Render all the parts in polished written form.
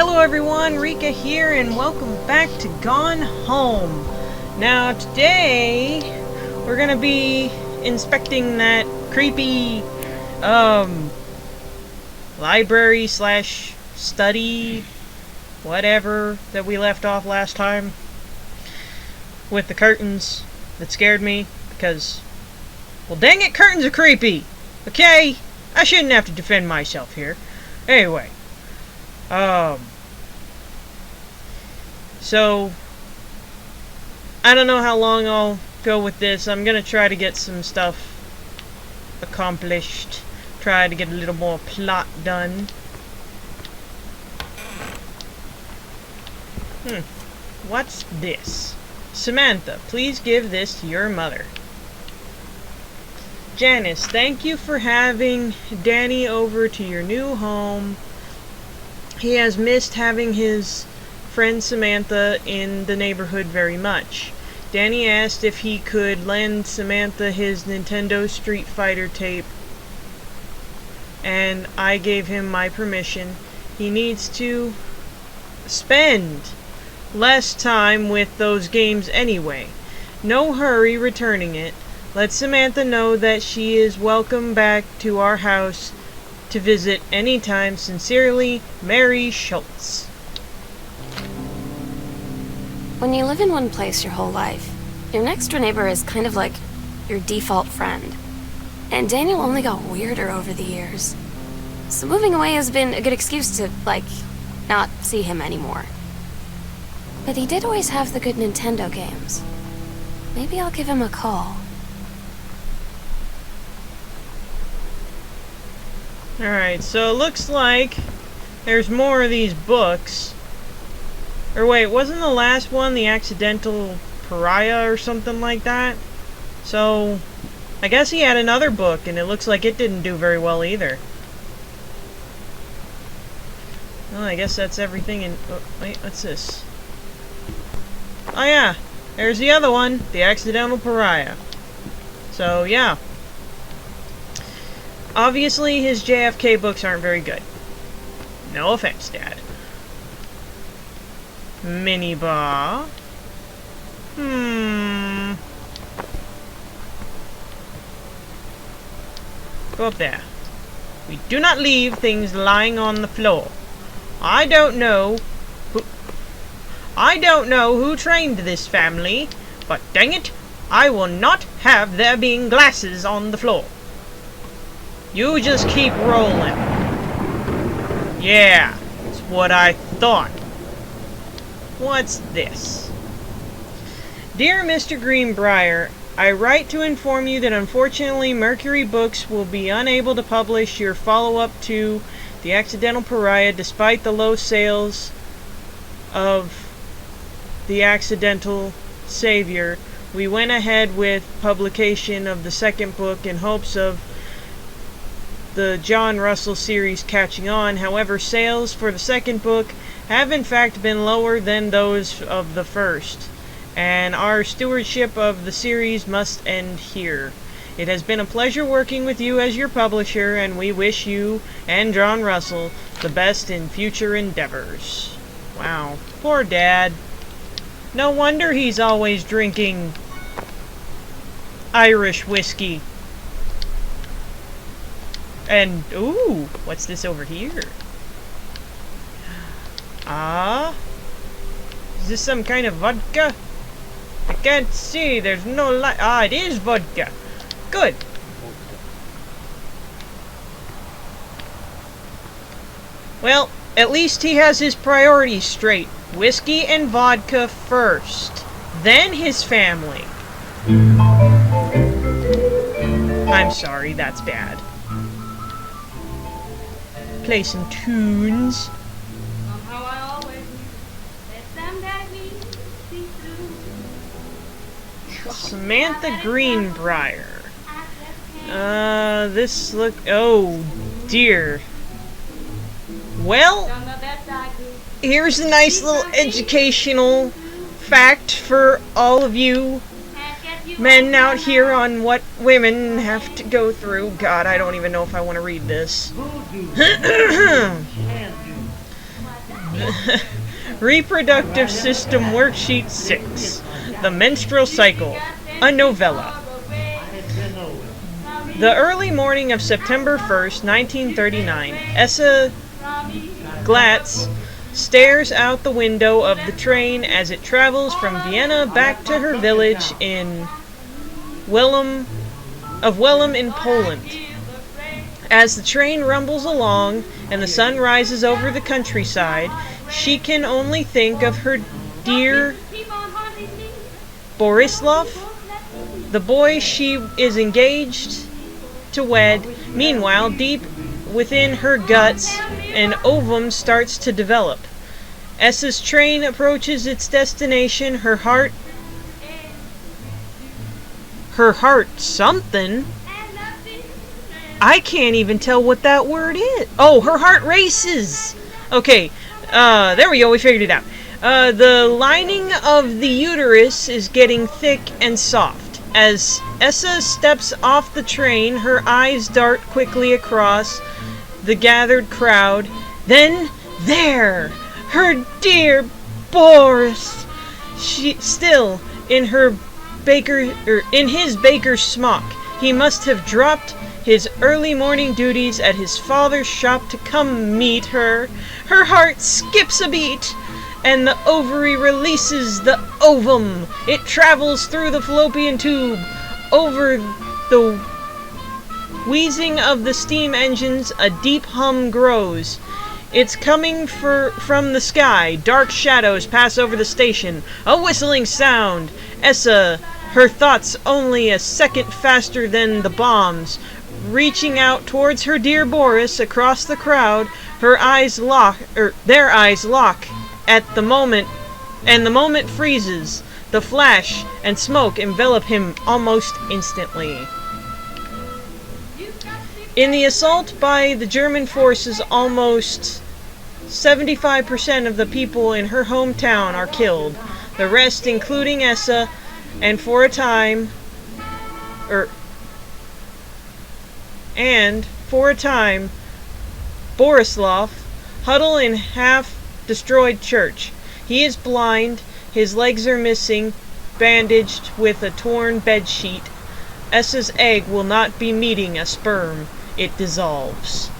Hello everyone, Rika here, and welcome back to Gone Home. Now today, we're gonna be inspecting that creepy, library slash study, whatever, that we left off last time. With the curtains that scared me, because, well dang it, curtains are creepy! Okay? I shouldn't have to defend myself here. Anyway. So, I don't know how long I'll go with this. I'm gonna try to get some stuff accomplished. Try to get a little more plot done. What's this? Samantha, please give this to your mother. Janice, thank you for having Danny over to your new home. He has missed having his friend Samantha in the neighborhood very much. Danny asked if he could lend Samantha his Nintendo Street Fighter tape, and I gave him my permission. He needs to spend less time with those games anyway. No hurry returning it. Let Samantha know that she is welcome back to our house to visit anytime. Sincerely, Mary Schultz. When you live in one place your whole life, your next door neighbor is kind of like your default friend. And Daniel only got weirder over the years. So moving away has been a good excuse to, not see him anymore. But he did always have the good Nintendo games. Maybe I'll give him a call. Alright, so it looks like there's more of these books. Or wait, wasn't the last one the Accidental Pariah or something like that? So, I guess he had another book, and it looks like it didn't do very well either. Well, I guess that's everything in... Oh, wait, what's this? Oh yeah, there's the other one, the Accidental Pariah. So, yeah. Obviously, his JFK books aren't very good. No offense, Dad. Minibar. Go up there. We do not leave things lying on the floor. I don't know who trained this family, but dang it, I will not have there being glasses on the floor. You just keep rolling. Yeah, that's what I thought. What's this? Dear Mr. Greenbrier, I write to inform you that unfortunately Mercury Books will be unable to publish your follow-up to The Accidental Pariah despite the low sales of The Accidental Savior. We went ahead with publication of the second book in hopes of the John Russell series catching on. However, sales for the second book have in fact been lower than those of the first, and our stewardship of the series must end here. It has been a pleasure working with you as your publisher, and we wish you and John Russell the best in future endeavors. Wow, poor Dad. No wonder he's always drinking Irish whiskey. And, ooh, what's this over here? Is this some kind of vodka? I can't see, there's no light. Ah, it is vodka. Good. Well, at least he has his priorities straight. Whiskey and vodka first, then his family. I'm sorry, that's bad. Play some tunes. Somehow I always knew that someday we see through. Samantha Greenbrier. This look... Oh, dear. Well, here's a nice little educational fact for all of you men out here on what women have to go through. God, I don't even know if I want to read this. Reproductive System Worksheet 6. The Menstrual Cycle. A novella. The early morning of September 1st, 1939, Essa Glatz stares out the window of the train as it travels from Vienna back to her village in Wellum in Poland. As the train rumbles along and the sun rises over the countryside, she can only think of her dear Borislav, the boy she is engaged to wed. Meanwhile, deep within her guts, an ovum starts to develop. Essa's train approaches its destination, her heart something. I can't even tell what that word is. Oh, her heart races. Okay, there we go, we figured it out. The lining of the uterus is getting thick and soft. As Essa steps off the train, her eyes dart quickly across the gathered crowd. Then, there! Her dear Boris! She still in his baker's smock. He must have dropped his early morning duties at his father's shop to come meet her. Her heart skips a beat, and the ovary releases the ovum. It travels through the fallopian tube. Over the wheezing of the steam engines, a deep hum grows. It's coming from the sky. Dark shadows pass over the station. A whistling sound. Essa, her thoughts only a second faster than the bombs, reaching out towards her dear Boris across the crowd. Their eyes lock at the moment, and the moment freezes. The flash and smoke envelop him almost instantly. In the assault by the German forces, almost 75% of the people in her hometown are killed. The rest, including Essa, and for a time, Borislav, huddle in half-destroyed church. He is blind, his legs are missing, bandaged with a torn bedsheet. Essa's egg will not be meeting a sperm. It dissolves.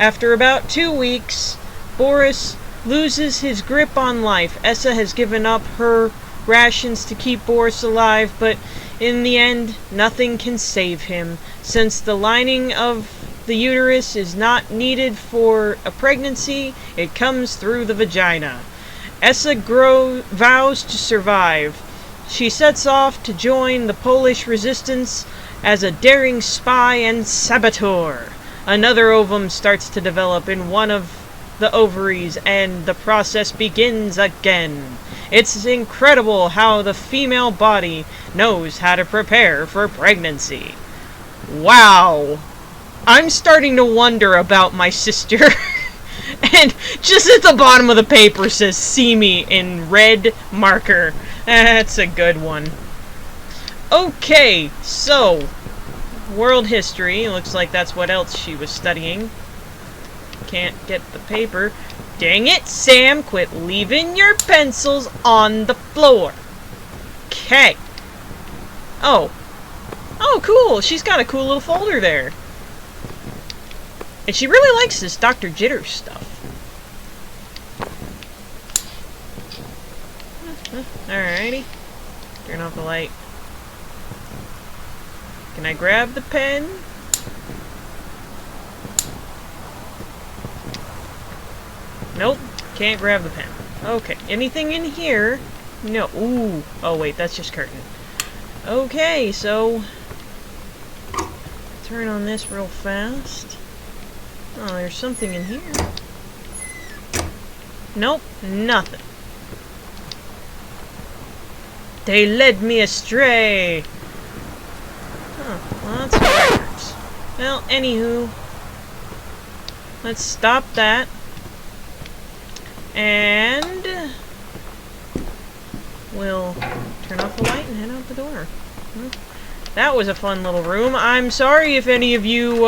After about 2 weeks, Boris loses his grip on life. Essa has given up her rations to keep Boris alive, but in the end, nothing can save him, since the lining of the uterus is not needed for a pregnancy. It comes through the vagina. Essa vows to survive. She sets off to join the Polish resistance as a daring spy and saboteur. Another ovum starts to develop in one of the ovaries, and the process begins again. It's incredible how the female body knows how to prepare for pregnancy. Wow! I'm starting to wonder about my sister. And just at the bottom of the paper says, "See me," in red marker. That's a good one. Okay, so, world history. Looks like that's what else she was studying. Can't get the paper. Dang it, Sam, quit leaving your pencils on the floor. Okay. Oh, cool. She's got a cool little folder there. And she really likes this Dr. Jitters stuff. Alrighty. Turn off the light. Can I grab the pen? Nope. Can't grab the pen. Okay. Anything in here? No. Ooh. Oh, wait. That's just curtain. Okay, so... turn on this real fast. Oh, there's something in here. Nope. Nothing. They led me astray. Huh. Well, that's records. Well, anywho. Let's stop that. And we'll turn off the light and head out the door. Well, that was a fun little room. I'm sorry if any of you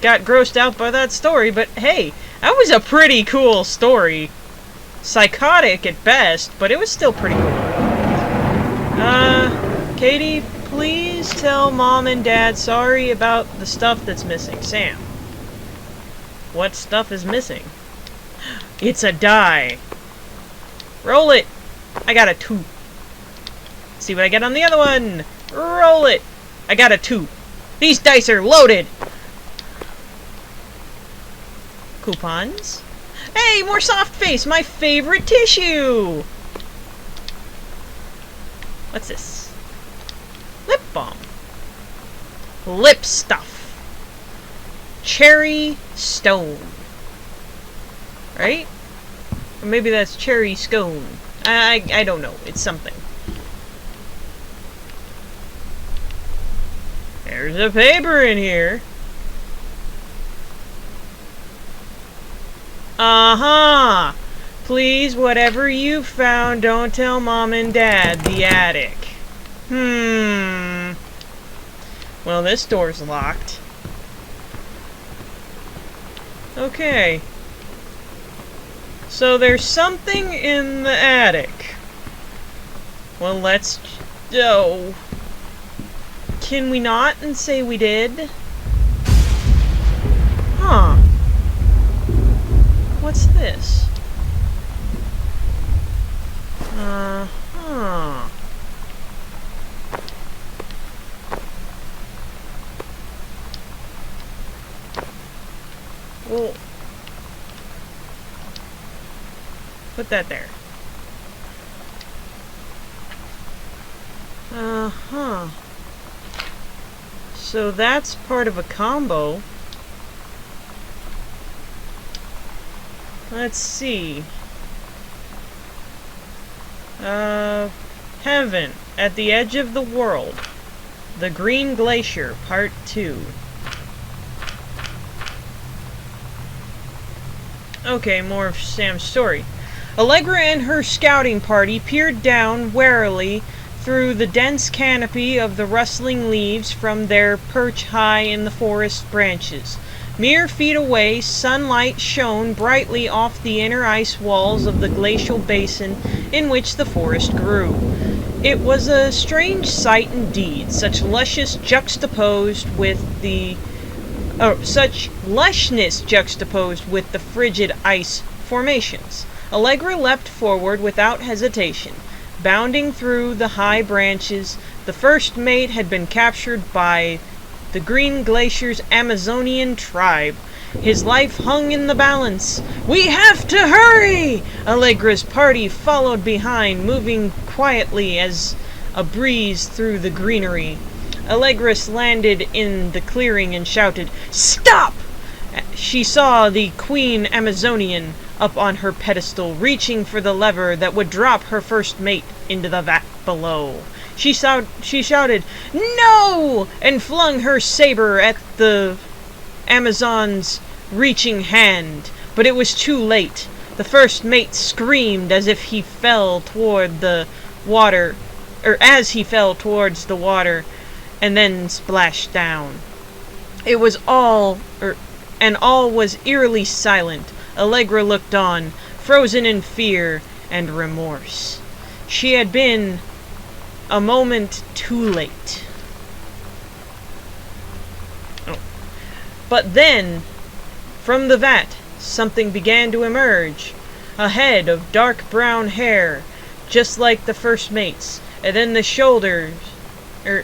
got grossed out by that story, but hey, that was a pretty cool story. psychotic at best, but it was still pretty cool. Katie, please tell Mom and Dad sorry about the stuff that's missing. Sam. What stuff is missing? It's a die. Roll it. I got a 2. See what I get on the other one. Roll it. I got a 2. These dice are loaded. Coupons. Hey, more soft face. My favorite tissue. What's this? Lip balm. Lip stuff. Cherry stone. Right? Or maybe that's cherry scone. I don't know. It's something. There's a paper in here. Uh-huh. Please, whatever you found, don't tell Mom and Dad. The attic. Well, this door's locked. Okay. So there's something in the attic. Well, let's... Oh. Can we not and say we did? Huh. What's this? Uh-huh. Well, put that there. Uh-huh. So that's part of a combo. Let's see. Heaven, at the edge of the world. The Green Glacier, Part 2. Okay, more of Sam's story. Allegra and her scouting party peered down warily through the dense canopy of the rustling leaves from their perch high in the forest branches. Mere feet away, sunlight shone brightly off the inner ice walls of the glacial basin in which the forest grew. It was a strange sight indeed, such lushness juxtaposed with the frigid ice formations. Allegra leapt forward without hesitation. Bounding through the high branches, the first mate had been captured by the Green Glacier's Amazonian tribe. His life hung in the balance. "We have to hurry!" Allegra's party followed behind, moving quietly as a breeze through the greenery. Allegra landed in the clearing and shouted, "Stop!" She saw the Queen Amazonian up on her pedestal, reaching for the lever that would drop her first mate into the vat below. She shouted, "No!" and flung her saber at the Amazon's reaching hand. But it was too late. The first mate screamed as he fell towards the water, and then splashed down. It was all was eerily silent. Allegra looked on, frozen in fear and remorse. She had been a moment too late. But then, from the vat, something began to emerge. A head of dark brown hair, just like the first mate's, and then the shoulders and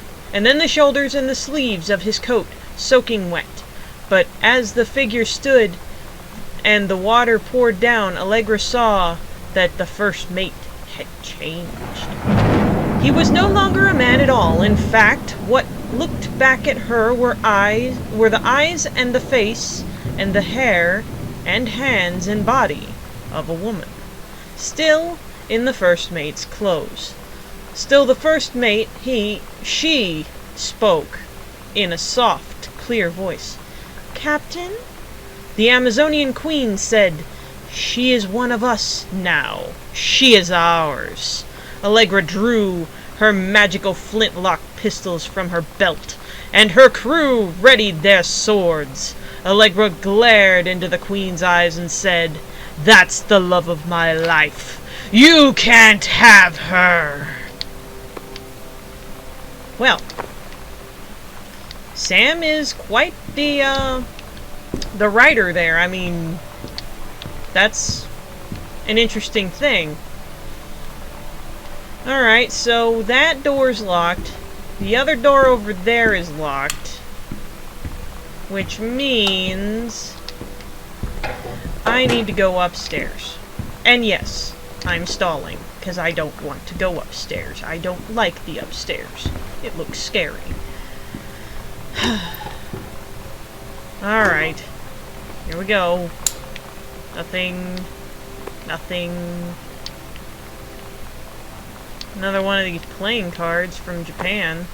the sleeves of his coat, soaking wet. But as the figure stood and the water poured down, Allegra saw that the first mate had changed. He was no longer a man at all. In fact, what looked back at her were the eyes and the face and the hair and hands and body of a woman. Still in the first mate's clothes. Still the first mate, she spoke in a soft, clear voice. "Captain?" The Amazonian queen said, "She is one of us now. She is ours." Allegra drew her magical flintlock pistols from her belt, and her crew readied their swords. Allegra glared into the queen's eyes and said, That's the love of my life. You can't have her. Well, Sam is quite the writer there. I mean, that's an interesting thing. Alright, so that door's locked. The other door over there is locked. Which means I need to go upstairs. And yes, I'm stalling, because I don't want to go upstairs. I don't like the upstairs. It looks scary. Alright. Here we go. Nothing. Nothing. Another one of these playing cards from Japan.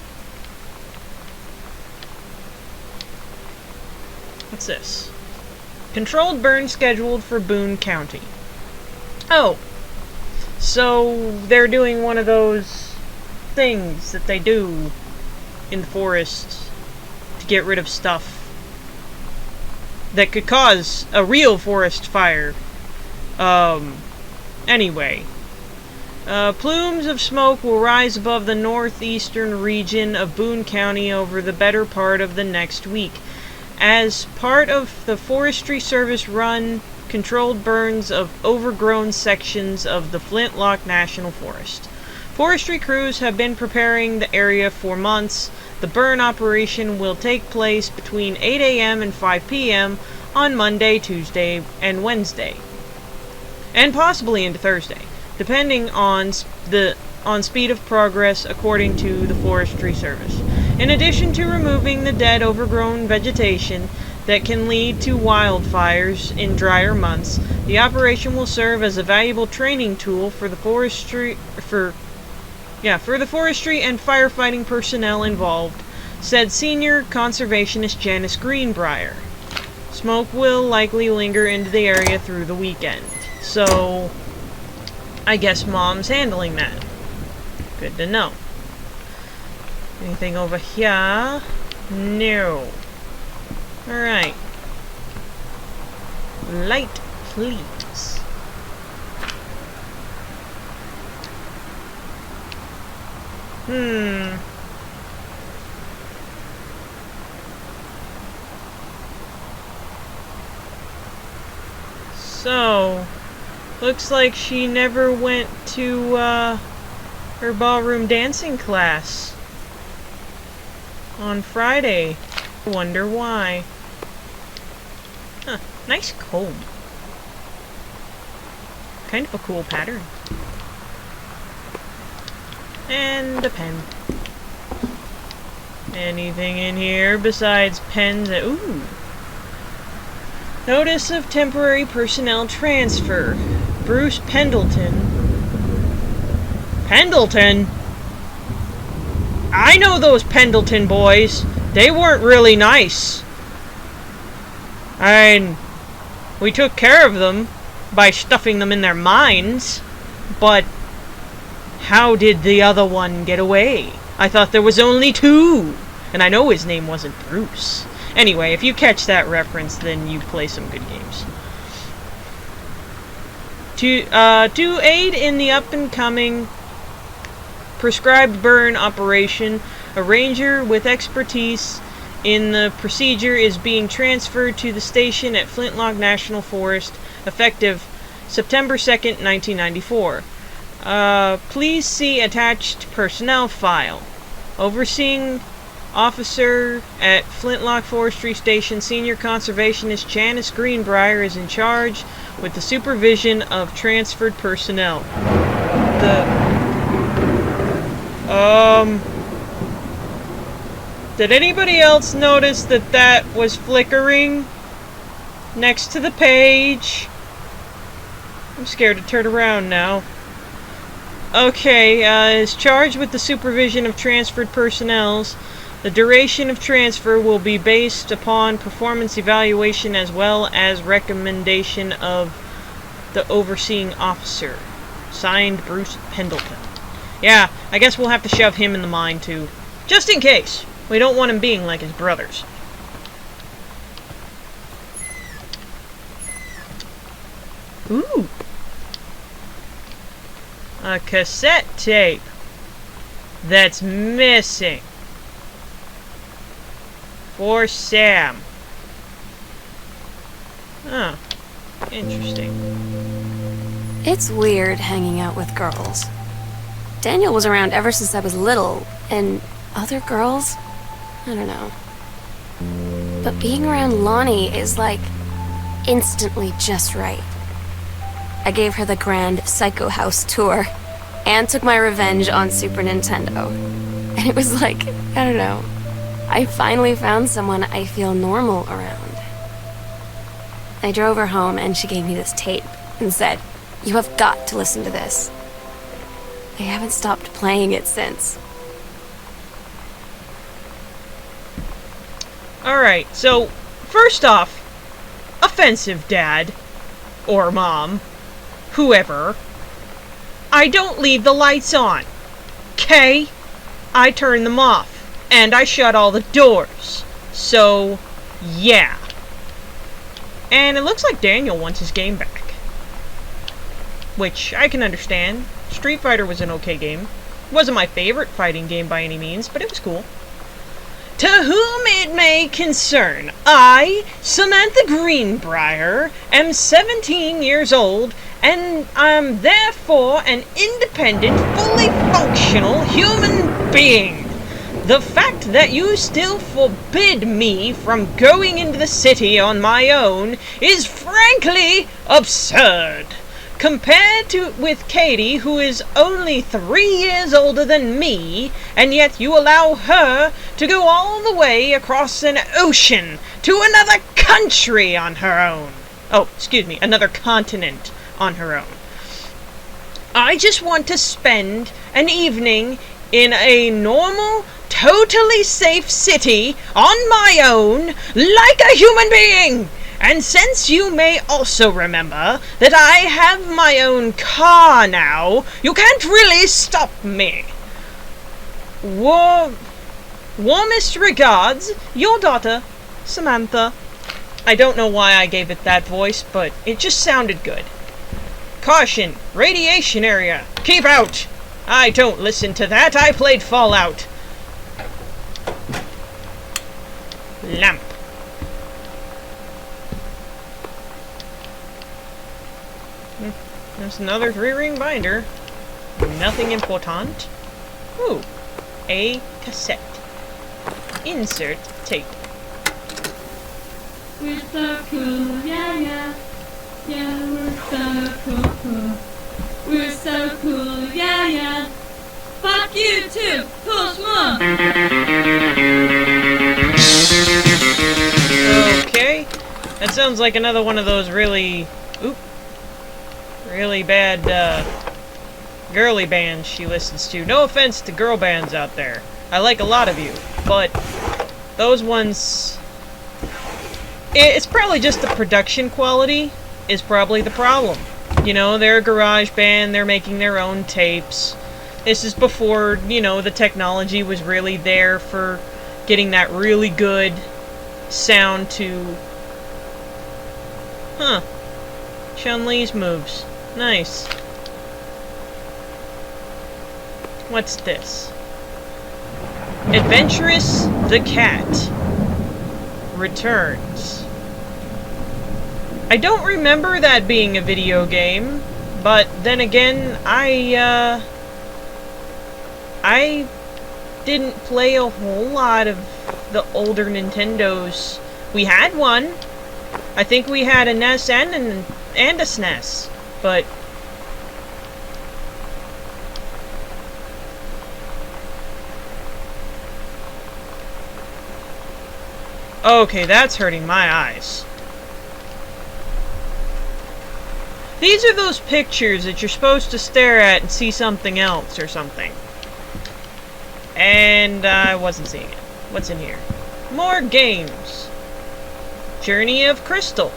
What's this? Controlled burn scheduled for Boone County. Oh. So, they're doing one of those things that they do in the forest to get rid of stuff that could cause a real forest fire. Anyway. Plumes of smoke will rise above the northeastern region of Boone County over the better part of the next week. As part of the Forestry Service run controlled burns of overgrown sections of the Flintlock National Forest. Forestry crews have been preparing the area for months. The burn operation will take place between 8 a.m. and 5 p.m. on Monday, Tuesday, and Wednesday. And possibly into Thursday, depending on speed of progress according to the Forestry Service. In addition to removing the dead overgrown vegetation that can lead to wildfires in drier months, the operation will serve as a valuable training tool for the forestry and firefighting personnel involved, said senior conservationist Janice Greenbrier. Smoke will likely linger into the area through the weekend. So, I guess Mom's handling that. Good to know. Anything over here? No. Alright. Light, please. So, looks like she never went to, her ballroom dancing class on Friday. Wonder why. Huh, nice comb. Kind of a cool pattern. And a pen. Anything in here besides pens? Ooh. Notice of temporary personnel transfer. Bruce Pendleton. Pendleton? I know those Pendleton boys. They weren't really nice. We took care of them by stuffing them in their minds, but how did the other one get away? I thought there was only two, and I know his name wasn't Bruce. Anyway, if you catch that reference, then you play some good games. To aid in the up-and-coming prescribed burn operation, a ranger with expertise in the procedure is being transferred to the station at Flintlock National Forest, effective September 2nd, 1994. Please see attached personnel file. Overseeing officer at Flintlock Forestry Station, Senior Conservationist Janice Greenbrier is in charge with the supervision of transferred personnel. Did anybody else notice that that was flickering next to the page? I'm scared to turn around now. Okay, is charged with the supervision of transferred personnels. The duration of transfer will be based upon performance evaluation as well as recommendation of the overseeing officer. Signed, Bruce Pendleton. Yeah, I guess we'll have to shove him in the mine too. Just in case. We don't want him being like his brothers. Ooh. A cassette tape that's missing. For Sam. Oh, interesting. It's weird hanging out with girls. Daniel was around ever since I was little, and other girls? I don't know. But being around Lonnie is like instantly just right. I gave her the grand Psycho House tour and took my revenge on Super Nintendo. And it was like, I don't know, I finally found someone I feel normal around. I drove her home and she gave me this tape and said, "You have got to listen to this." I haven't stopped playing it since. Alright, so, first off, offensive dad, or mom, whoever, I don't leave the lights on. 'Kay? I turn them off, and I shut all the doors. So, yeah. And it looks like Daniel wants his game back. Which I can understand. Street Fighter was an okay game. Wasn't my favorite fighting game by any means, but it was cool. To whom it may concern, I, Samantha Greenbriar, am 17 years old, and am therefore an independent, fully functional human being. The fact that you still forbid me from going into the city on my own is frankly absurd. Compared with Katie, who is only 3 years older than me, and yet you allow her to go all the way across an ocean to another country on her own. Oh, excuse me, another continent on her own. I just want to spend an evening in a normal, totally safe city on my own, like a human being. And since you may also remember that I have my own car now, you can't really stop me. Warmest regards, your daughter, Samantha. I don't know why I gave it that voice, but it just sounded good. Caution, radiation area, keep out. I don't listen to that, I played Fallout. Lamp. There's another 3-ring binder. Nothing important. Ooh. A cassette. Insert tape. We're so cool, yeah, yeah. Yeah, we're so cool. We're so cool, yeah, yeah. Fuck you too, push more. Okay. That sounds like another one of those really bad, girly bands she listens to. No offense to girl bands out there. I like a lot of you, but those ones... It's probably just the production quality is probably the problem. You know, they're a garage band, they're making their own tapes. This is before, you know, the technology was really there for getting that really good sound to... Huh. Chun-Li's moves. Nice. What's this? Adventurous the Cat returns. I don't remember that being a video game, but then again, I didn't play a whole lot of the older Nintendos. We had one. I think we had a NES and a SNES, but okay, that's hurting my eyes. These are those pictures that you're supposed to stare at and see something else or something. And I wasn't seeing it. What's in here? More games. Journey of Crystal.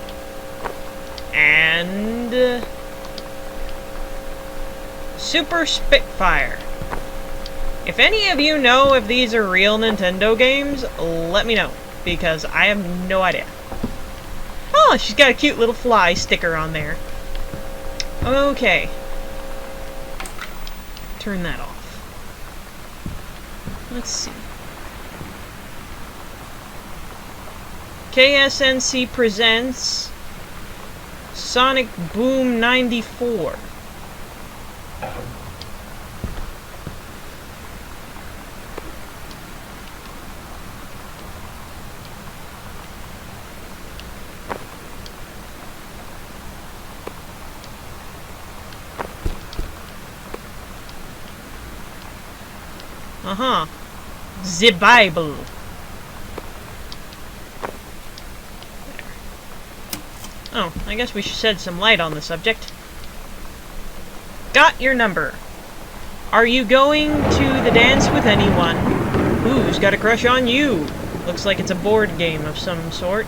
And... Super Spitfire. If any of you know if these are real Nintendo games, let me know, because I have no idea. Oh, she's got a cute little fly sticker on there. Okay. Turn that off. Let's see. KSNC presents Sonic Boom 94. Uh-huh. The Bible. Oh, I guess we should shed some light on the subject. Got your number. Are you going to the dance with anyone? Who's got a crush on you? Looks like it's a board game of some sort.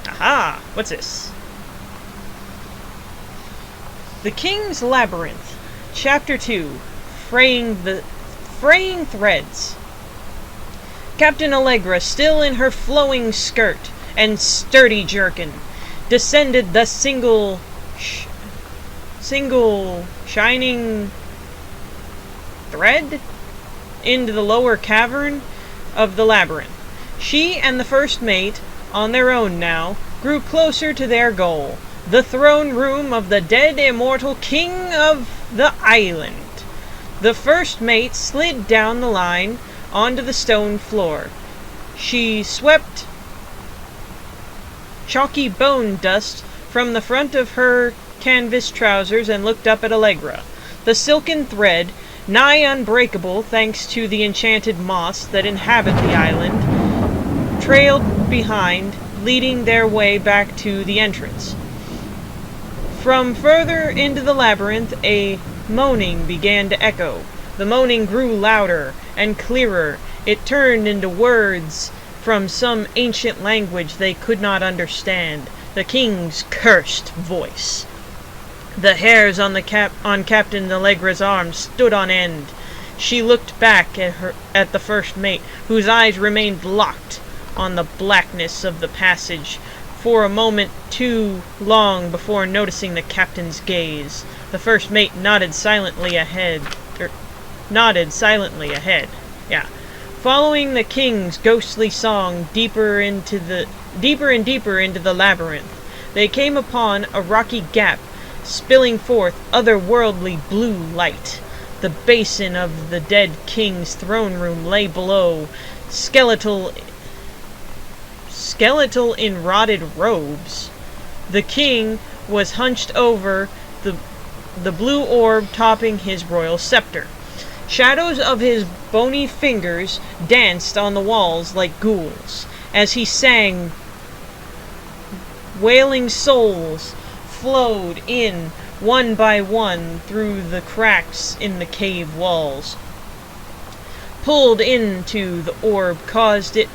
Aha! What's this? The King's Labyrinth, Chapter 2, Fraying Threads. Captain Allegra, still in her flowing skirt and sturdy jerkin, descended the single shining thread into the lower cavern of the labyrinth. She and the first mate, on their own now, grew closer to their goal, the throne room of the dead immortal king of the island. The first mate slid down the line onto the stone floor. She swept chalky bone dust from the front of her canvas trousers and looked up at Allegra. The silken thread, nigh unbreakable thanks to the enchanted moss that inhabit the island, trailed behind, leading their way back to the entrance. From further into the labyrinth, a moaning began to echo. The moaning grew louder and clearer. It turned into words from some ancient language they could not understand. The king's cursed voice. The hairs on Captain Allegra's arm stood on end. She looked back at the first mate, whose eyes remained locked on the blackness of the passage for a moment too long before noticing the captain's gaze. The first mate nodded silently ahead. Yeah. Following the king's ghostly song deeper and deeper into the labyrinth, they came upon a rocky gap, spilling forth otherworldly blue light. The basin of the dead king's throne room lay below, skeletal in rotted robes. The king was hunched over the blue orb topping his royal scepter. Shadows of his bony fingers danced on the walls like ghouls. As he sang, wailing souls flowed in one by one through the cracks in the cave walls. Pulled into the orb, causing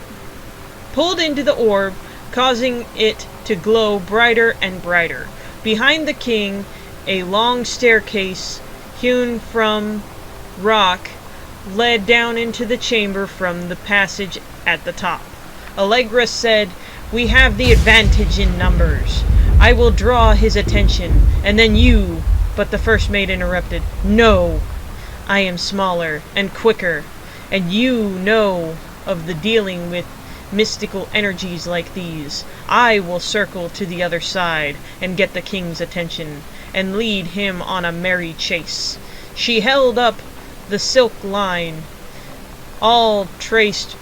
it to glow brighter and brighter. Behind the king, a long staircase hewn from rock led down into the chamber from the passage at the top. Allegra said, "We have the advantage in numbers. I will draw his attention, and then you..." But the first mate interrupted. "No, I am smaller and quicker, and you know of the dealing with mystical energies like these. I will circle to the other side and get the king's attention, and lead him on a merry chase." She held up the silk line, all traced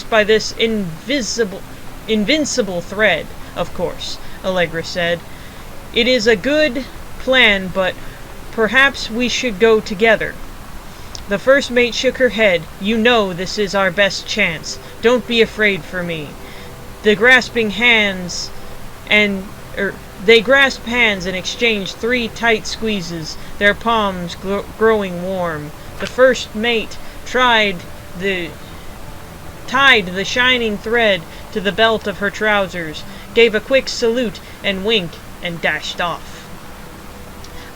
by this invincible thread. "Of course," Allegra said. "It is a good plan, but perhaps we should go together." The first mate shook her head. "You know this is our best chance. Don't be afraid for me." They grasped hands and exchanged 3 tight squeezes, their palms growing warm. The first mate tied the shining thread to the belt of her trousers, gave a quick salute and wink, and dashed off.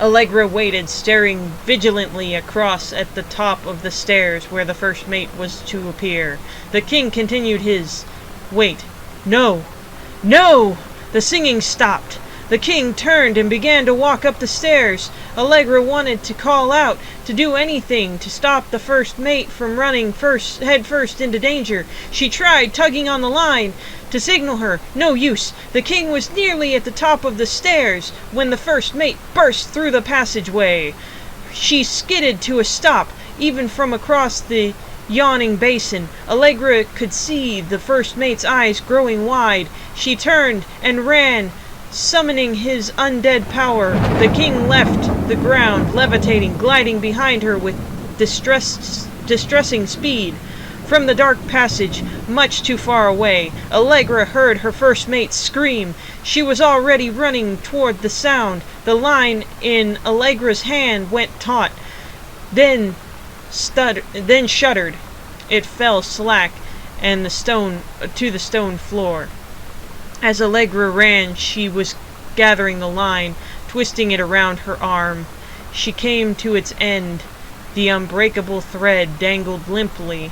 Allegra waited, staring vigilantly across at the top of the stairs where the first mate was to appear. The king continued his, "Wait, No! No! The singing stopped. The king turned and began to walk up the stairs. Allegra wanted to call out, to do anything to stop the first mate from running head first into danger. She tried tugging on the line to signal her. No use. The king was nearly at the top of the stairs when the first mate burst through the passageway. She skidded to a stop, even from across the yawning basin. Allegra could see the first mate's eyes growing wide. She turned and ran, summoning his undead power. The king left the ground, levitating, gliding behind her with distressing speed. From the dark passage, much too far away, Allegra heard her first mate scream. She was already running toward the sound. The line in Allegra's hand went taut, then shuddered. It fell slack and to the stone floor. As Allegra ran, she was gathering the line, twisting it around her arm. She came to its end. The unbreakable thread dangled limply,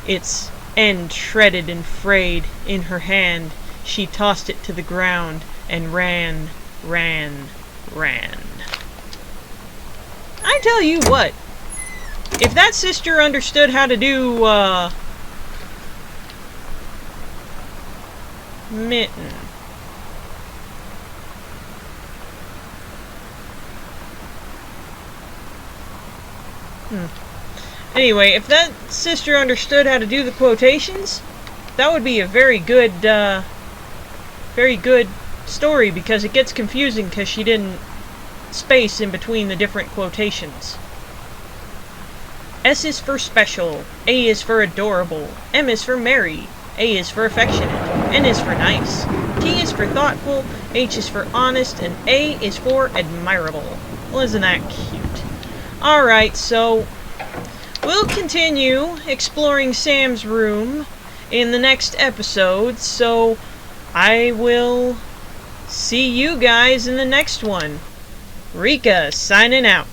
its end shredded and frayed in her hand. She tossed it to the ground and ran. I tell you what, if that sister understood how to do, mitten. Anyway, if that sister understood how to do the quotations, that would be a very good story, because it gets confusing because she didn't space in between the different quotations. S is for special, A is for adorable, M is for merry, A is for affectionate, N is for nice, T is for thoughtful, H is for honest, and A is for admirable. Well, isn't that cute? Alright, so we'll continue exploring Sam's room in the next episode, so I will see you guys in the next one. Rika signing out.